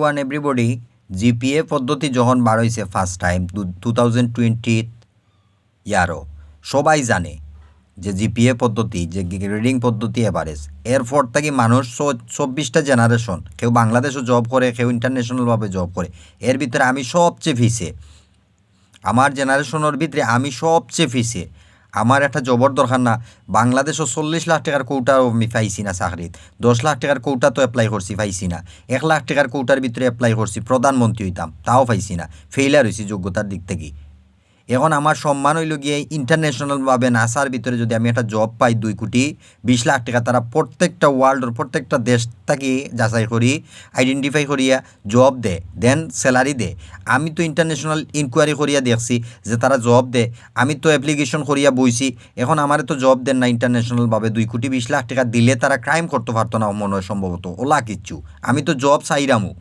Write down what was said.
one everybody GPA পদ্ধতি যখন বার হয়েছে ফার্স্ট টাইম 2020 ইয়ারও সবাই জানে যে জিপিএ পদ্ধতি যে গ্রেডিং পদ্ধতি এভারেজ এরপর থেকে মানুষ 24টা জেনারেশন কেউ বাংলাদেশও জব করে কেউ ইন্টারন্যাশনালভাবে জব করে এর ভিতরে আমি সবচেয়ে ফিসে আমার জেনারেশনের ভিতরে আমি সবচেয়ে ফিসে আমার একটা জবর দরকার না বাংলাদেশও 40 লাখ টাকার কৌটাও আমি পাইছি না চাকরিত 10 লাখ টাকার কৌটা তো অ্যাপ্লাই করছি পাইছি না 1 লাখ টাকার কৌটার ভিতরে অ্যাপ্লাই করছি প্রধানমন্ত্রী হইতাম তাও পাইছি না ফেইলার হয়েছি যোগ্যতার দিক থেকে এখন আমার সম্মান হইল গিয়ে ইন্টারন্যাশনালভাবে নাসার ভিতরে যদি আমি একটা জব পাই 2,20 লাখ টাকা তারা প্রত্যেকটা ওয়ার্ল্ডের প্রত্যেকটা দেশ থেকে যাচাই করি আইডেন্টিফাই করিয়া জব দে দেন স্যালারি দে আমি তো ইন্টারন্যাশনাল ইনকোয়ারি করিয়া দেখছি যে তারা জব দে আমি তো অ্যাপ্লিকেশন করিয়া বইছি এখন আমার তো জব দেন না ইন্টারন্যাশনালভাবে 2,20 লাখ টাকা দিলে তারা ক্রাইম করতে পারতো না মনে হয় সম্ভবত ওলা কিচ্ছু আমি তো জব চাইরামু